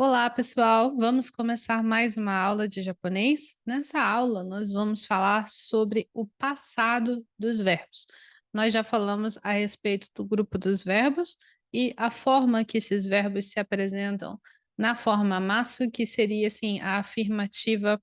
Olá, pessoal! Vamos começar mais uma aula de japonês. Nessa aula, nós vamos falar sobre o passado dos verbos. Nós já falamos a respeito do grupo dos verbos e a forma que esses verbos se apresentam na forma masu, que seria assim a afirmativa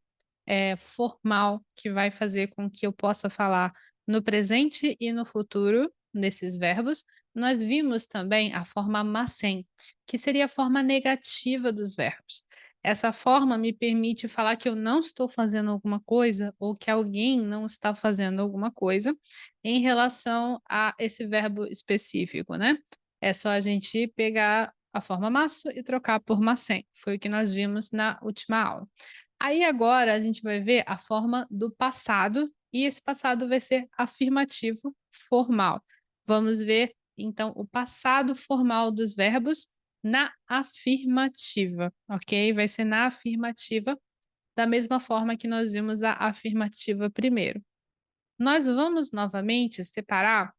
formal que vai fazer com que eu possa falar no presente e no futuro nesses verbos. Nós vimos também a forma masen, que seria a forma negativa dos verbos. Essa forma me permite falar que eu não estou fazendo alguma coisa ou que alguém não está fazendo alguma coisa em relação a esse verbo específico, né? É só a gente pegar a forma maço e trocar por masen. Foi o que nós vimos na última aula. Aí agora a gente vai ver a forma do passado e esse passado vai ser afirmativo formal. Vamos ver então o passado formal dos verbos na afirmativa, ok? Vai ser na afirmativa, da mesma forma que nós vimos a afirmativa primeiro. Nós vamos novamente separar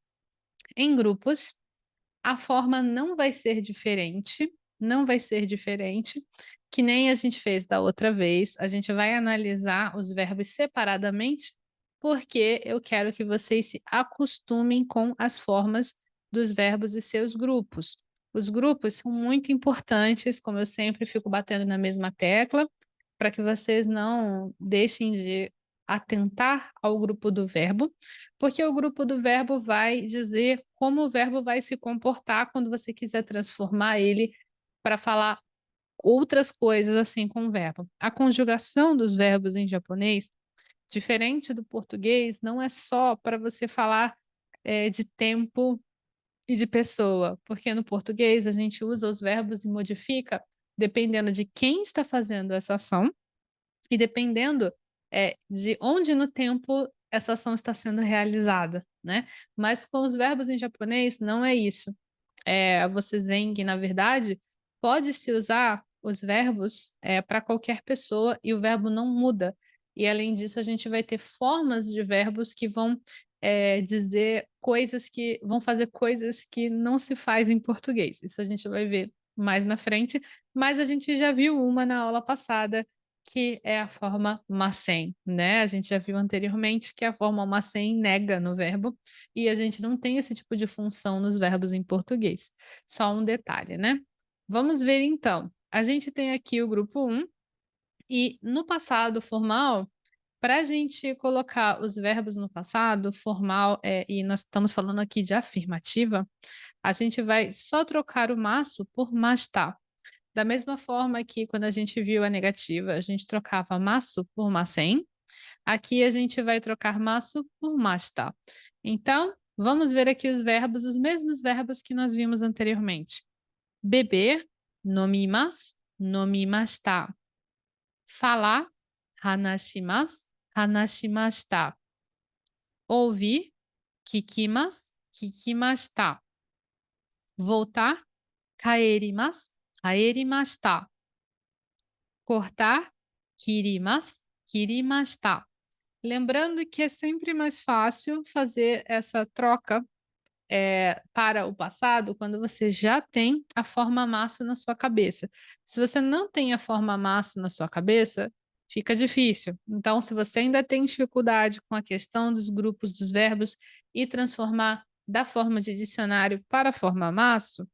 em grupos. A forma não vai ser diferente, não vai ser diferente, que nem a gente fez da outra vez. A gente vai analisar os verbos separadamente, porque eu quero que vocês se acostumem com as formas dos verbos e seus grupos. Os grupos são muito importantes, como eu sempre fico batendo na mesma tecla, para que vocês não deixem de atentar ao grupo do verbo, porque o grupo do verbo vai dizer como o verbo vai se comportar quando você quiser transformar ele para falar outras coisas assim com o verbo. A conjugação dos verbos em japonês, diferente do português, não é só para você falar de tempo e de pessoa, porque no português a gente usa os verbos e modifica dependendo de quem está fazendo essa ação e dependendo, de onde no tempo essa ação está sendo realizada, né. Mas com os verbos em japonês não é isso. Vocês veem que na verdade pode-se usar os verbos, para qualquer pessoa e o verbo não muda. E além disso a gente vai ter formas de verbos que vão, dizer coisas que vão fazer coisas que não se faz em português. Isso a gente vai ver mais na frente, mas a gente já viu uma na aula passada que é a forma Masen, né, a gente já viu anteriormente que a forma Masen nega no verbo, e a gente não tem esse tipo de função nos verbos em português. Só um detalhe, né. Vamos ver então, a gente tem aqui o grupo um e no passado formal, para a gente colocar os verbos no passado formal, e nós estamos falando aqui de afirmativa, a gente vai só trocar o maço por masta. Da mesma forma que quando a gente viu a negativa, a gente trocava maço por masen, aqui a gente vai trocar maço por masta. Então, vamos ver aqui os verbos, os mesmos verbos que nós vimos anteriormente. Beber, nomimasu, nomimashita. Falar, hanashimasu, hanashimashita. Ouvir, kikimasu, kikimashita. Voltar, kaerimasu, kaerimashita. Cortar, kirimasu, kirimashita. Lembrando que é sempre mais fácil fazer essa troca, para o passado quando você já tem a forma maço na sua cabeça. Se você não tem a forma maço na sua cabeça, fica difícil. Então, se você ainda tem dificuldade com a questão dos grupos dos verbos e transformar da forma de dicionário para a forma maço,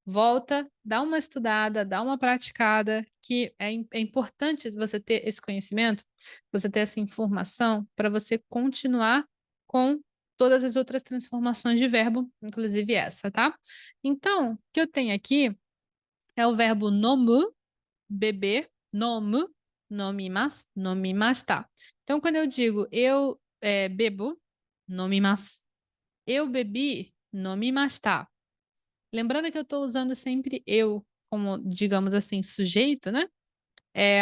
volta, dá uma estudada, dá uma praticada, que é importante você ter esse conhecimento, você ter essa informação para você continuar com todas as outras transformações de verbo, inclusive essa, tá. Então, o que eu tenho aqui é o verbo nomu, beber, nomu, nomimasu, nomimashita. Então, quando eu digo eu, bebo, nomimasu. Eu bebi, nomimashita. Lembrando que eu estou usando sempre eu como, digamos assim, sujeito, né,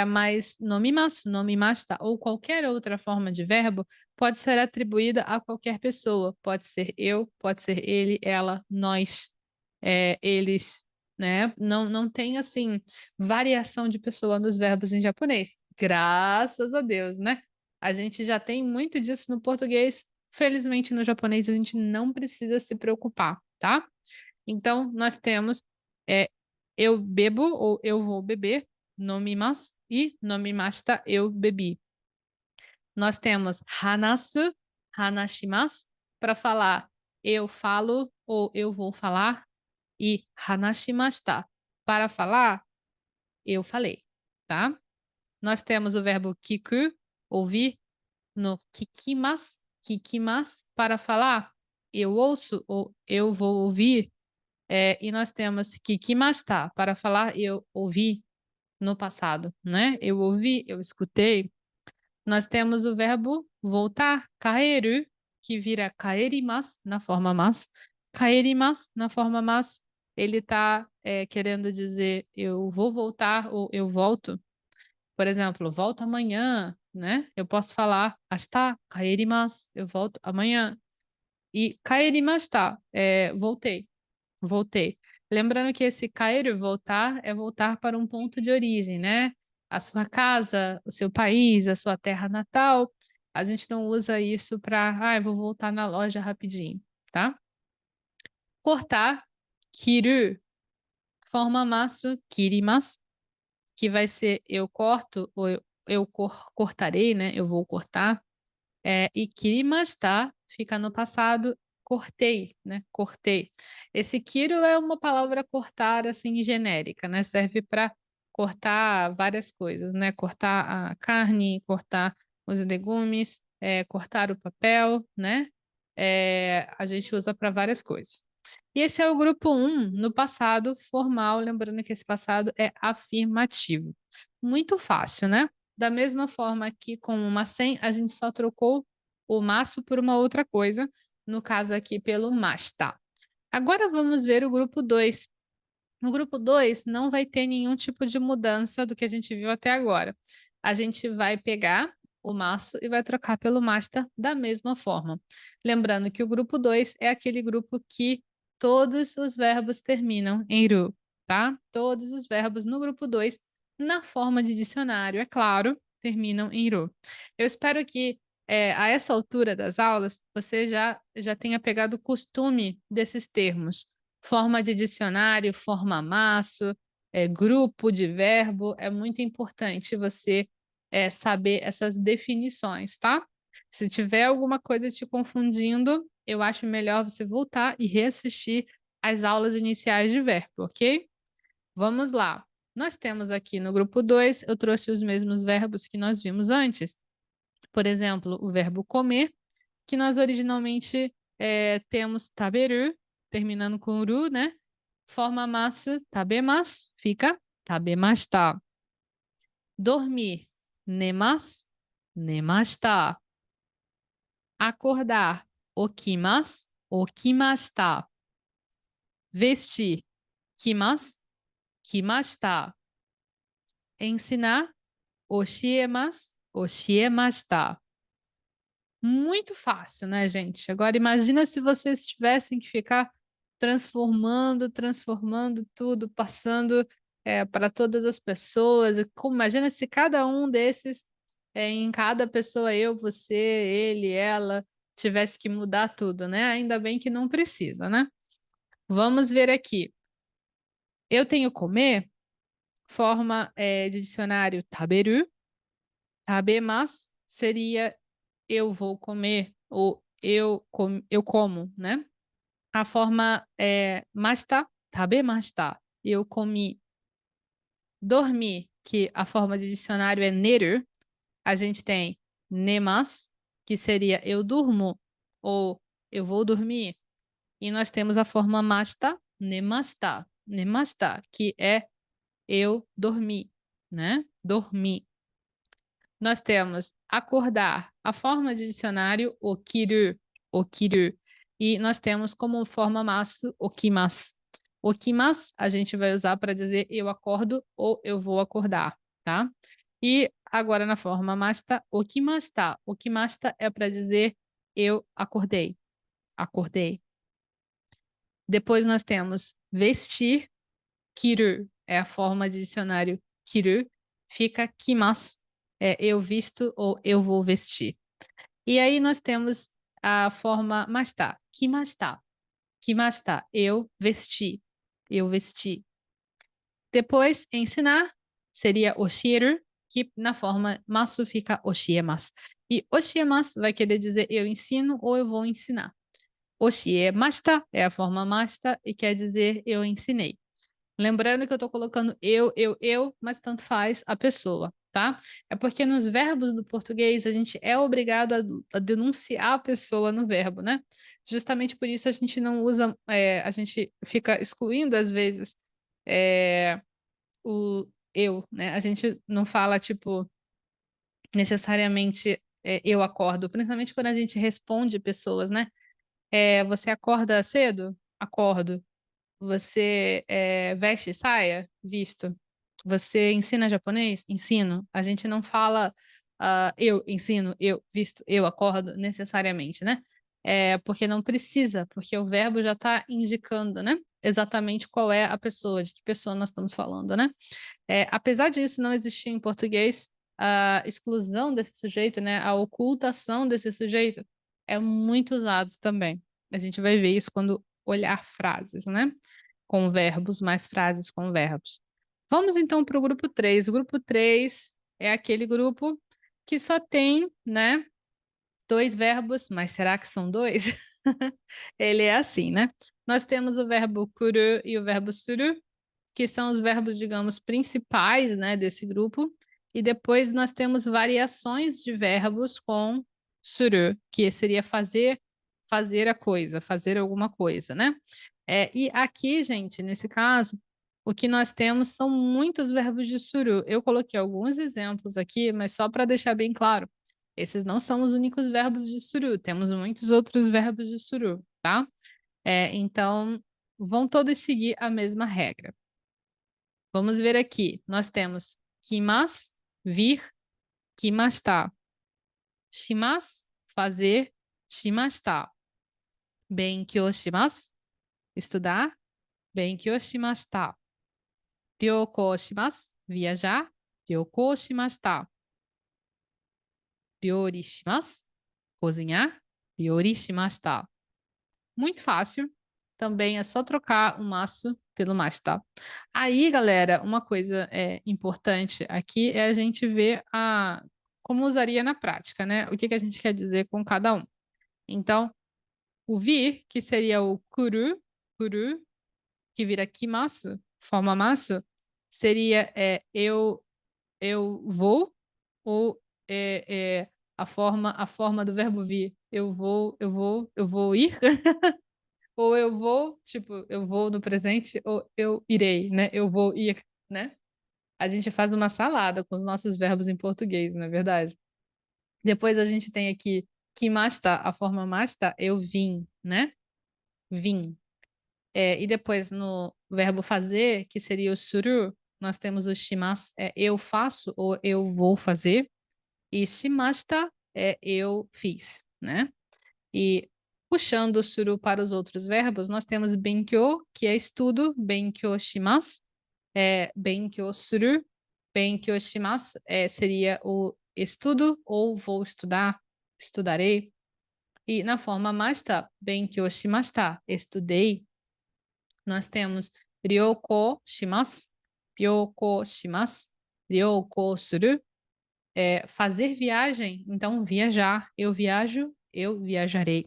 mas nomimasu, nomimashita ou qualquer outra forma de verbo pode ser atribuída a qualquer pessoa. Pode ser eu, pode ser ele, ela, nós, eles, né. Não tem, assim, variação de pessoa nos verbos em japonês. Graças a Deus, né. A gente já tem muito disso no português, felizmente no japonês a gente não precisa se preocupar, tá. Então, nós temos, eu bebo ou eu vou beber, nomimasu e nomimashita, eu bebi. Nós temos hanasu, hanashimasu, para falar eu falo ou eu vou falar, e hanashimashita, para falar eu falei, tá? Nós temos o verbo kiku, ouvir, no kikimasu, kikimasu, para falar eu ouço ou eu vou ouvir, e nós temos kikimashita, para falar eu ouvi no passado, né? Eu ouvi, eu escutei. Nós temos o verbo voltar, kaeru, que vira kaerimasu na forma mas. Kaerimasu na forma mas, ele está querendo dizer eu vou voltar ou eu volto. Por exemplo, volto amanhã, né? Eu posso falar ashita kaerimasu, eu volto amanhã. E kaerimashita, voltei, voltei. Lembrando que esse cair, voltar, é voltar para um ponto de origem, né? A sua casa, o seu país, a sua terra natal. A gente não usa isso para, eu vou voltar na loja rapidinho, tá? Cortar, kiru, forma masu, kirimasu, que vai ser eu corto ou eu cortarei, né? Eu vou cortar. E kirimashita fica no passado, cortei, né? Cortei. Esse kiro é uma palavra cortar, assim, genérica, né? Serve para cortar várias coisas, né? Cortar a carne, cortar os legumes, cortar o papel, né? A gente usa para várias coisas. E esse é o grupo 1 no passado formal, lembrando que esse passado é afirmativo. Muito fácil, né? Da mesma forma que com uma sem, a gente só trocou o maço por uma outra coisa, no caso aqui pelo masta. Agora vamos ver o grupo 2. No grupo 2 não vai ter nenhum tipo de mudança do que a gente viu até agora. A gente vai pegar o maço e vai trocar pelo masta da mesma forma. Lembrando que o grupo 2 é aquele grupo que todos os verbos terminam em ru, tá? Todos os verbos no grupo 2, na forma de dicionário, é claro, terminam em ru. Eu espero que a essa altura das aulas você já tenha pegado o costume desses termos. Forma de dicionário, forma maço, grupo de verbo, é muito importante você saber essas definições, tá? Se tiver alguma coisa te confundindo, eu acho melhor você voltar e reassistir as aulas iniciais de verbo, ok? Vamos lá. Nós temos aqui no grupo 2, eu trouxe os mesmos verbos que nós vimos antes. Por exemplo, o verbo comer, que nós originalmente temos taberu, terminando com ru, né? Forma masu, tabemasu, fica tabemashita. Dormir, nemasu, nemashita. Acordar, okimasu, okimashita. Vestir, kimasu, kimashita. Ensinar, oshiemasu, oshiemashita. Muito fácil, né, gente? Agora imagina se vocês tivessem que ficar transformando tudo, passando para todas as pessoas. Imagina se cada um desses, em cada pessoa, eu, você, ele, ela, tivesse que mudar tudo, né? Ainda bem que não precisa, né? Vamos ver aqui. Eu tenho comer, forma de dicionário taberu. Tabemasu seria eu vou comer ou eu como, né? A forma masta, tabemashita, eu comi. Dormir, que a forma de dicionário é neru, a gente tem nemasu, que seria eu durmo ou eu vou dormir. E nós temos a forma masta, nemashita, nemashita, que é eu dormi, né? Dormi. Nós temos acordar, a forma de dicionário okiru, okiru. E nós temos como forma masu okimasu. Okimasu a gente vai usar para dizer eu acordo ou eu vou acordar, tá? E agora na forma masta, okimashita. Okimashita é para dizer eu acordei, acordei. Depois nós temos vestir, kiru, é a forma de dicionário kiru, fica kimasu, eu visto ou eu vou vestir. E aí nós temos a forma masta, kimashita. Kimashita, eu vesti, eu vesti. Depois, ensinar, seria oshieru, que na forma masu fica oshiemasu. E oshiemasu vai querer dizer eu ensino ou eu vou ensinar. Oshiemashita é a forma mashita e quer dizer eu ensinei. Lembrando que eu estou colocando eu, mas tanto faz a pessoa, tá? É porque nos verbos do português a gente é obrigado a denunciar a pessoa no verbo, né? Justamente por isso a gente não usa, a gente fica excluindo às vezes o eu, né? A gente não fala, tipo, necessariamente eu acordo, principalmente quando a gente responde pessoas, né? Você acorda cedo? Acordo. Você veste saia? Visto. Você ensina japonês? Ensino. A gente não fala eu ensino, eu visto, eu acordo necessariamente, né? Porque não precisa, porque o verbo já está indicando, né? Exatamente qual é a pessoa, de que pessoa nós estamos falando, né? Apesar disso não existir em português, a exclusão desse sujeito, né? A ocultação desse sujeito é muito usado também. A gente vai ver isso quando olhar frases, né? Com verbos, mais frases com verbos. Vamos então para o grupo 3. O grupo 3 é aquele grupo que só tem, né, dois verbos, mas será que são dois? Ele é assim, né? Nós temos o verbo kuru e o verbo suru, que são os verbos, digamos, principais, né, desse grupo. E depois nós temos variações de verbos com suru, que seria fazer, fazer a coisa, fazer alguma coisa, né? E aqui, gente, nesse caso, o que nós temos são muitos verbos de suru. Eu coloquei alguns exemplos aqui, mas só para deixar bem claro, esses não são os únicos verbos de suru, temos muitos outros verbos de suru, tá? Então, vão todos seguir a mesma regra. Vamos ver aqui. Nós temos kimas, vir, kimashita. Shimas, fazer, shimashita. Benkyou shimasu, estudar, benkyou shimashita. Ryoukou shimasu, viajar, ryoukou shimashita. Ryori shimasu, cozinhar, ryori shimashita. Muito fácil. Também é só trocar o maço pelo mashita. Aí, galera, uma coisa importante aqui é a gente ver como usaria na prática, né? O que que a gente quer dizer com cada um. Então, o vir, que seria o kuru, que vira kimasu, forma masu, seria eu vou, ou a forma do verbo vir, eu vou ir, ou eu vou, tipo, eu vou no presente, ou eu irei, né? Eu vou ir, né? A gente faz uma salada com os nossos verbos em português, não é verdade? Depois a gente tem aqui que masta, a forma masta, eu vim, né? Vim. E depois no verbo fazer, que seria o suru, nós temos o shimasu, eu faço ou eu vou fazer. E shimashita é eu fiz, né? E puxando o suru para os outros verbos, nós temos benkyou, que é estudo, benkyou shimasu, benkyou suru, benkyou shimasu seria o estudo ou vou estudar, estudarei. E na forma mashita, benkyou shimashita, estudei, nós temos ryoukou shimasu, ryoukou shimasu, ryoukou suru, fazer viagem, então viajar, eu viajo, eu viajarei.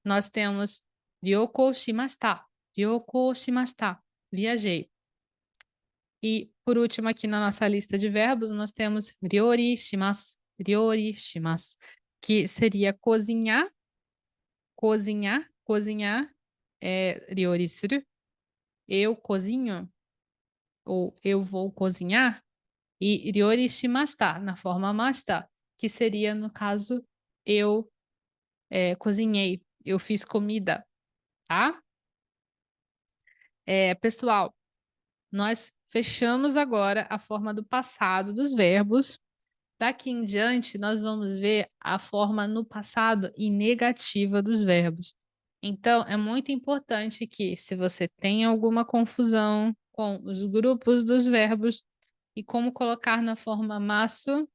Nós temos ryoukou shimashita, ryoukou shimashita, viajei. E por último aqui na nossa lista de verbos, nós temos ryori shimasu, que seria cozinhar, cozinhar ryori suru, eu cozinho, ou eu vou cozinhar, e ryori shimashita, na forma mashita, que seria, no caso, eu cozinhei, eu fiz comida, tá? Pessoal, nós fechamos agora a forma do passado dos verbos. Daqui em diante, nós vamos ver a forma no passado e negativa dos verbos. Então, é muito importante que, se você tem alguma confusão com os grupos dos verbos e como colocar na forma maço,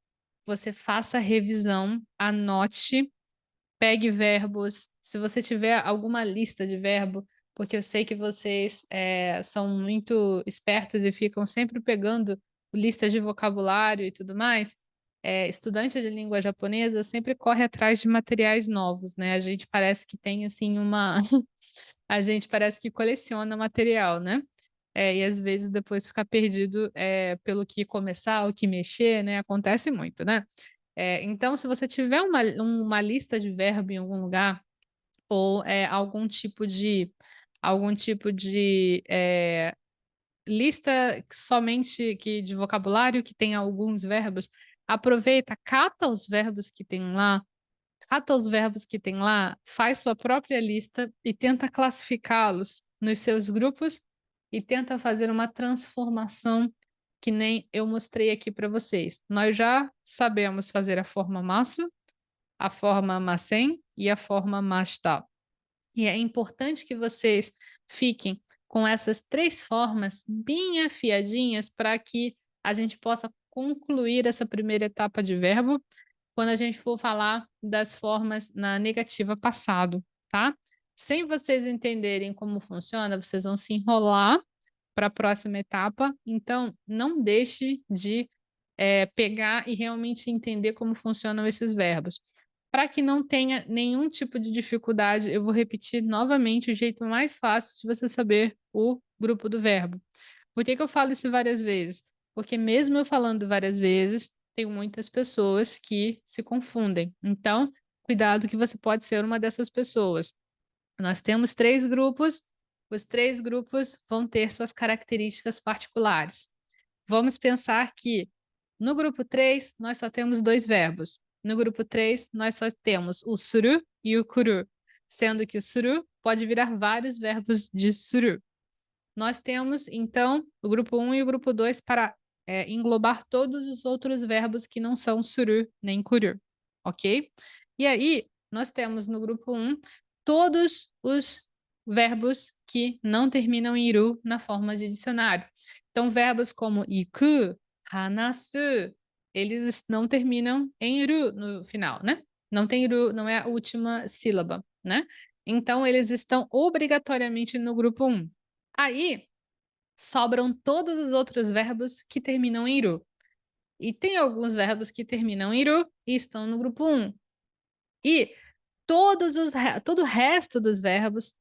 você faça a revisão, anote, pegue verbos. Se você tiver alguma lista de verbo, porque eu sei que vocês são muito espertos e ficam sempre pegando lista de vocabulário e tudo mais, estudante de língua japonesa sempre corre atrás de materiais novos, né? A gente parece que tem, assim, uma... A gente parece que coleciona material, né? E às vezes depois fica perdido pelo que começar, o que mexer, né? Acontece muito, né? Então, se você tiver uma lista de verbo em algum lugar, ou algum tipo de lista somente de vocabulário que tem alguns verbos, aproveita, cata os verbos que tem lá, faz sua própria lista e tenta classificá-los nos seus grupos e tenta fazer uma transformação que nem eu mostrei aqui para vocês. Nós já sabemos fazer a forma masu, a forma masen e a forma mashita. E é importante que vocês fiquem com essas 3 formas bem afiadinhas para que a gente possa concluir essa primeira etapa de verbo quando a gente for falar das formas na negativa passado, tá? Sem vocês entenderem como funciona, vocês vão se enrolar para a próxima etapa. Então, não deixe de pegar e realmente entender como funcionam esses verbos. Para que não tenha nenhum tipo de dificuldade, eu vou repetir novamente o jeito mais fácil de você saber o grupo do verbo. Por que eu falo isso várias vezes? Porque mesmo eu falando várias vezes, tem muitas pessoas que se confundem. Então, cuidado que você pode ser uma dessas pessoas. Nós temos 3 grupos, os 3 grupos vão ter suas características particulares. Vamos pensar que no grupo 3 nós só temos 2 verbos. No grupo 3 nós só temos o suru e o kuru, sendo que o suru pode virar vários verbos de suru. Nós temos, então, o grupo 1 e o grupo 2 para englobar todos os outros verbos que não são suru nem kuru, ok? E aí, nós temos no grupo 1 todos os verbos que não terminam em iru na forma de dicionário. Então, verbos como iku, hanasu, eles não terminam em iru no final, né? Não tem iru, não é a última sílaba, né? Então, eles estão obrigatoriamente no grupo 1. Aí, sobram todos os outros verbos que terminam em iru. E tem alguns verbos que terminam em iru e estão no grupo 1. E todo o resto dos verbos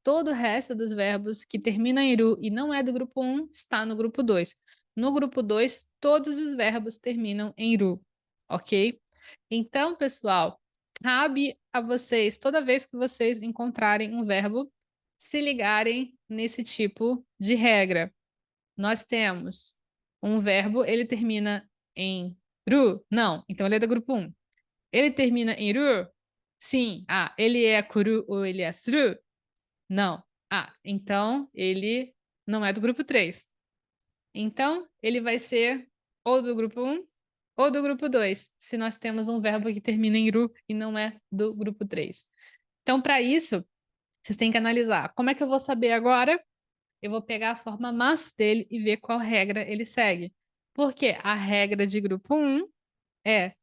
que terminam em iru e não é do grupo 1 está no grupo 2. No grupo 2, todos os verbos terminam em iru, ok? Então, pessoal, cabe a vocês, toda vez que vocês encontrarem um verbo, se ligarem nesse tipo de regra. Nós temos um verbo, ele termina em ru? Não, então ele é do grupo 1. Ele termina em ru? Sim. Ah, ele é kuru ou ele é suru? Não. Ah, então ele não é do grupo 3. Então, ele vai ser ou do grupo 1 ou do grupo 2, se nós temos um verbo que termina em ru e não é do grupo 3. Então, para isso, vocês têm que analisar. Como é que eu vou saber agora? Eu vou pegar a forma mas dele e ver qual regra ele segue. Porque a regra de grupo 1 é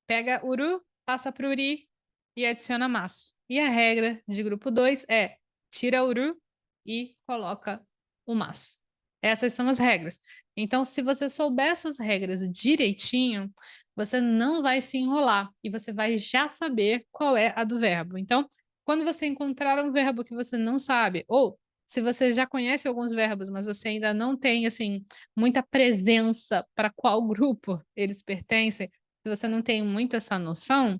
pega uru, passa para uri e adiciona mas. E a regra de grupo 2 é tira uru e coloca o mas. Essas são as regras. Então, se você souber essas regras direitinho, você não vai se enrolar e você vai já saber qual é a do verbo. Então, quando você encontrar um verbo que você não sabe, ou se você já conhece alguns verbos, mas você ainda não tem assim muita presença para qual grupo eles pertencem, se você não tem muito essa noção,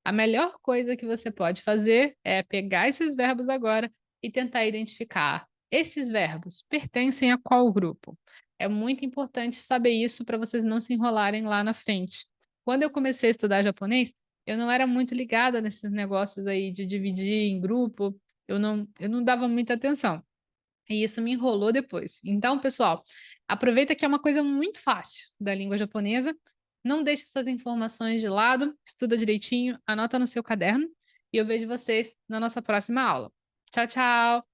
a melhor coisa que você pode fazer é pegar esses verbos agora e tentar identificar esses verbos pertencem a qual grupo. É muito importante saber isso para vocês não se enrolarem lá na frente. Quando eu comecei a estudar japonês, eu não era muito ligada nesses negócios aí de dividir em grupo, eu não dava muita atenção. E isso me enrolou depois. Então, pessoal, aproveita que é uma coisa muito fácil da língua japonesa. Não deixe essas informações de lado, estuda direitinho, anota no seu caderno e eu vejo vocês na nossa próxima aula. Tchau, tchau!